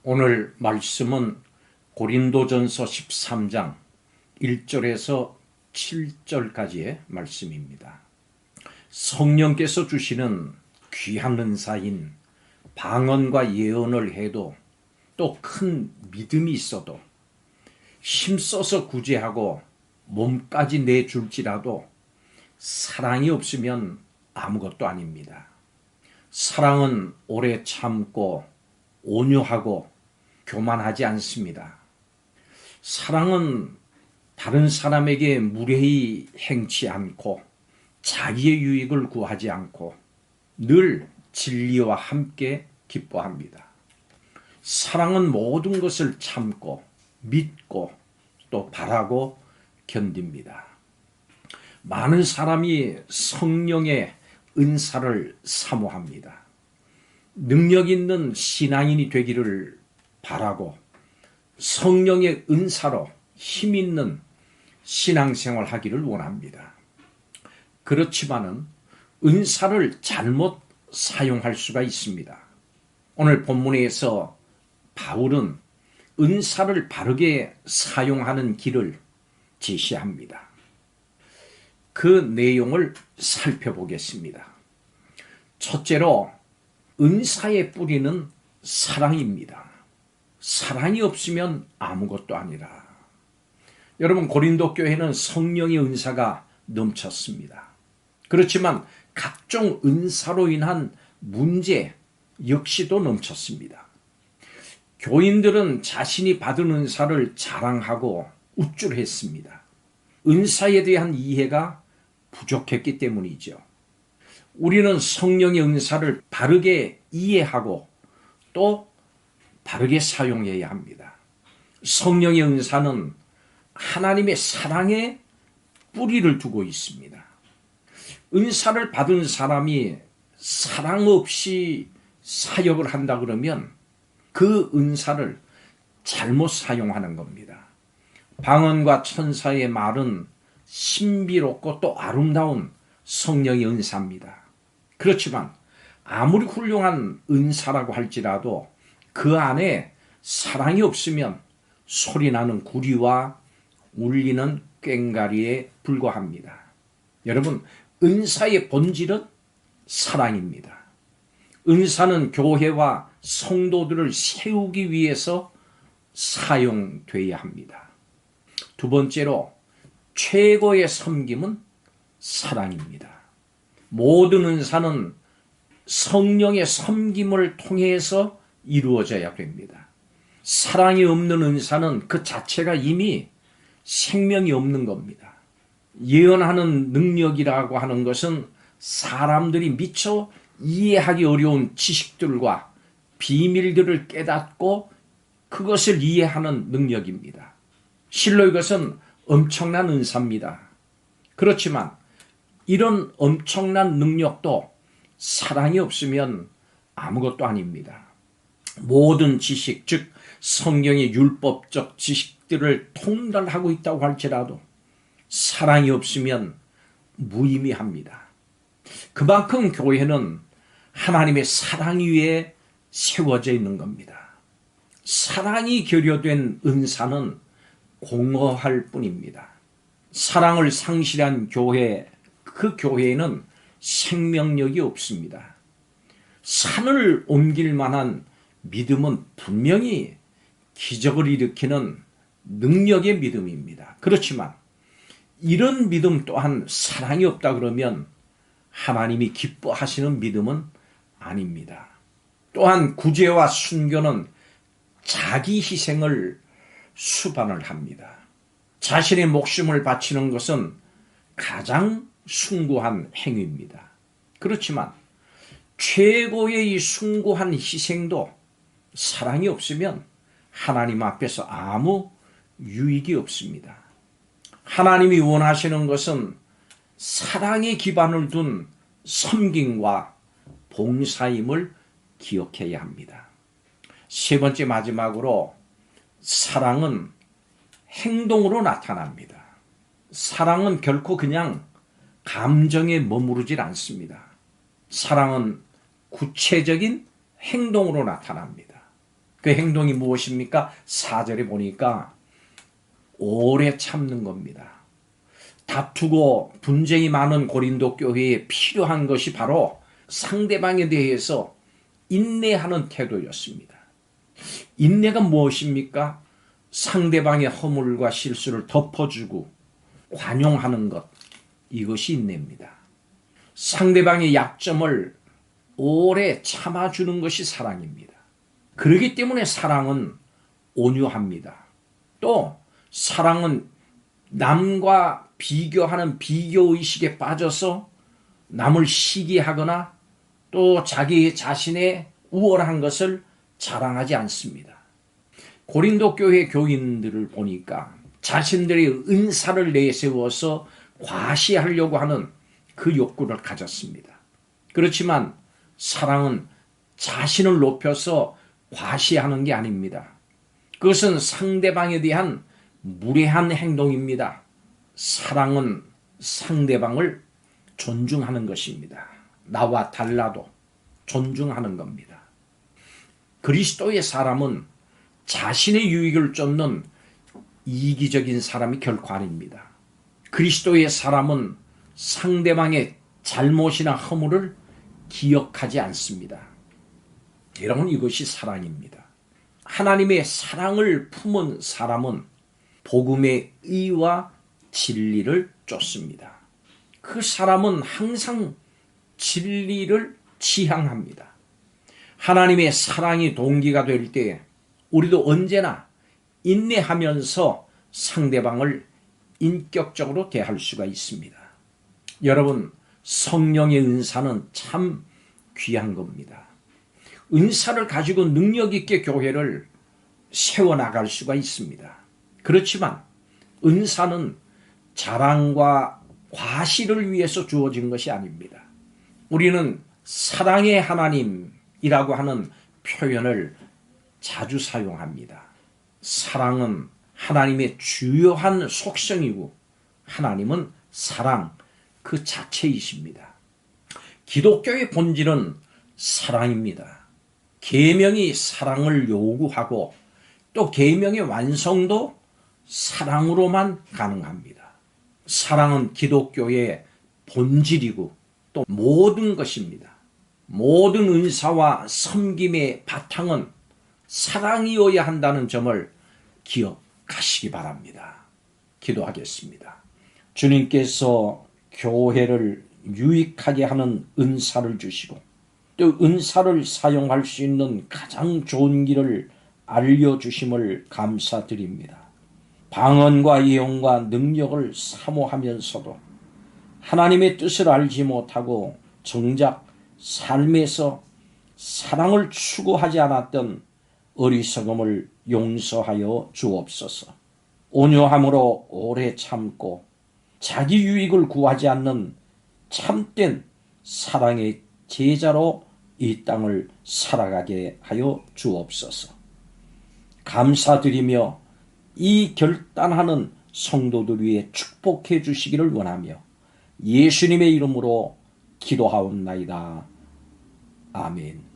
오늘 말씀은 고린도전서 13장 1절에서 7절까지의 말씀입니다. 성령께서 주시는 귀한 은사인 방언과 예언을 해도 또 큰 믿음이 있어도 힘써서 구제하고 몸까지 내줄지라도 사랑이 없으면 아무것도 아닙니다. 사랑은 오래 참고 온유하고 교만하지 않습니다. 사랑은 다른 사람에게 무례히 행치 않고 자기의 유익을 구하지 않고 늘 진리와 함께 기뻐합니다. 사랑은 모든 것을 참고 믿고 또 바라고 견딥니다. 많은 사람이 성령의 은사를 사모합니다. 능력 있는 신앙인이 되기를 바라고 성령의 은사로 힘 있는 신앙생활 하기를 원합니다. 그렇지만은 은사를 잘못 사용할 수가 있습니다. 오늘 본문에서 바울은 은사를 바르게 사용하는 길을 제시합니다. 그 내용을 살펴보겠습니다. 첫째로 은사의 뿌리는 사랑입니다. 사랑이 없으면 아무것도 아니라. 여러분, 고린도 교회는 성령의 은사가 넘쳤습니다. 그렇지만 각종 은사로 인한 문제 역시도 넘쳤습니다. 교인들은 자신이 받은 은사를 자랑하고 우쭐했습니다. 은사에 대한 이해가 부족했기 때문이죠. 우리는 성령의 은사를 바르게 이해하고 또 바르게 사용해야 합니다. 성령의 은사는 하나님의 사랑에 뿌리를 두고 있습니다. 은사를 받은 사람이 사랑 없이 사역을 한다 그러면 그 은사를 잘못 사용하는 겁니다. 방언과 천사의 말은 신비롭고 또 아름다운 성령의 은사입니다. 그렇지만 아무리 훌륭한 은사라고 할지라도 그 안에 사랑이 없으면 소리나는 구리와 울리는 꽹과리에 불과합니다. 여러분, 은사의 본질은 사랑입니다. 은사는 교회와 성도들을 세우기 위해서 사용돼야 합니다. 두 번째로 최고의 섬김은 사랑입니다. 모든 은사는 성령의 섬김을 통해서 이루어져야 됩니다. 사랑이 없는 은사는 그 자체가 이미 생명이 없는 겁니다. 예언하는 능력이라고 하는 것은 사람들이 미처 이해하기 어려운 지식들과 비밀들을 깨닫고 그것을 이해하는 능력입니다. 실로 이것은 엄청난 은사입니다. 그렇지만 이런 엄청난 능력도 사랑이 없으면 아무것도 아닙니다. 모든 지식, 즉 성경의 율법적 지식들을 통달하고 있다고 할지라도 사랑이 없으면 무의미합니다. 그만큼 교회는 하나님의 사랑 위에 세워져 있는 겁니다. 사랑이 결여된 은사는 공허할 뿐입니다. 사랑을 상실한 교회, 그 교회에는 생명력이 없습니다. 산을 옮길 만한 믿음은 분명히 기적을 일으키는 능력의 믿음입니다. 그렇지만 이런 믿음 또한 사랑이 없다 그러면 하나님이 기뻐하시는 믿음은 아닙니다. 또한 구제와 순교는 자기 희생을 수반을 합니다. 자신의 목숨을 바치는 것은 가장 숭고한 행위입니다. 그렇지만 최고의 이 숭고한 희생도 사랑이 없으면 하나님 앞에서 아무 유익이 없습니다. 하나님이 원하시는 것은 사랑의 기반을 둔 섬김과 봉사임을 기억해야 합니다. 세 번째 마지막으로 사랑은 행동으로 나타납니다. 사랑은 결코 그냥 감정에 머무르질 않습니다. 사랑은 구체적인 행동으로 나타납니다. 그 행동이 무엇입니까? 4절에 보니까 오래 참는 겁니다. 다투고 분쟁이 많은 고린도 교회에 필요한 것이 바로 상대방에 대해서 인내하는 태도였습니다. 인내가 무엇입니까? 상대방의 허물과 실수를 덮어주고 관용하는 것, 이것이 인내입니다. 상대방의 약점을 오래 참아주는 것이 사랑입니다. 그렇기 때문에 사랑은 온유합니다. 또 사랑은 남과 비교하는 비교의식에 빠져서 남을 시기하거나 또 자기 자신의 우월한 것을 자랑하지 않습니다. 고린도 교회 교인들을 보니까 자신들의 은사를 내세워서 과시하려고 하는 그 욕구를 가졌습니다. 그렇지만 사랑은 자신을 높여서 과시하는 게 아닙니다. 그것은 상대방에 대한 무례한 행동입니다. 사랑은 상대방을 존중하는 것입니다. 나와 달라도 존중하는 겁니다. 그리스도의 사람은 자신의 유익을 쫓는 이기적인 사람이 결코 아닙니다. 그리스도의 사람은 상대방의 잘못이나 허물을 기억하지 않습니다. 여러분, 이것이 사랑입니다. 하나님의 사랑을 품은 사람은 복음의 의와 진리를 쫓습니다. 그 사람은 항상 진리를 지향합니다. 하나님의 사랑이 동기가 될 때 우리도 언제나 인내하면서 상대방을 인격적으로 대할 수가 있습니다. 여러분, 성령의 은사는 참 귀한 겁니다. 은사를 가지고 능력 있게 교회를 세워나갈 수가 있습니다. 그렇지만 은사는 자랑과 과시를 위해서 주어진 것이 아닙니다. 우리는 사랑의 하나님이라고 하는 표현을 자주 사용합니다. 사랑은 하나님의 주요한 속성이고 하나님은 사랑 그 자체이십니다. 기독교의 본질은 사랑입니다. 계명이 사랑을 요구하고 또 계명의 완성도 사랑으로만 가능합니다. 사랑은 기독교의 본질이고 또 모든 것입니다. 모든 은사와 섬김의 바탕은 사랑이어야 한다는 점을 기억하시기 바랍니다. 기도하겠습니다. 주님께서 교회를 유익하게 하는 은사를 주시고 또 은사를 사용할 수 있는 가장 좋은 길을 알려주심을 감사드립니다. 방언과 예언과 능력을 사모하면서도 하나님의 뜻을 알지 못하고 정작 삶에서 사랑을 추구하지 않았던 어리석음을 용서하여 주옵소서. 온유함으로 오래 참고 자기 유익을 구하지 않는 참된 사랑의 제자로 이 땅을 살아가게 하여 주옵소서. 감사드리며 이 결단하는 성도들 위해 축복해 주시기를 원하며 예수님의 이름으로 기도하옵나이다. 아멘.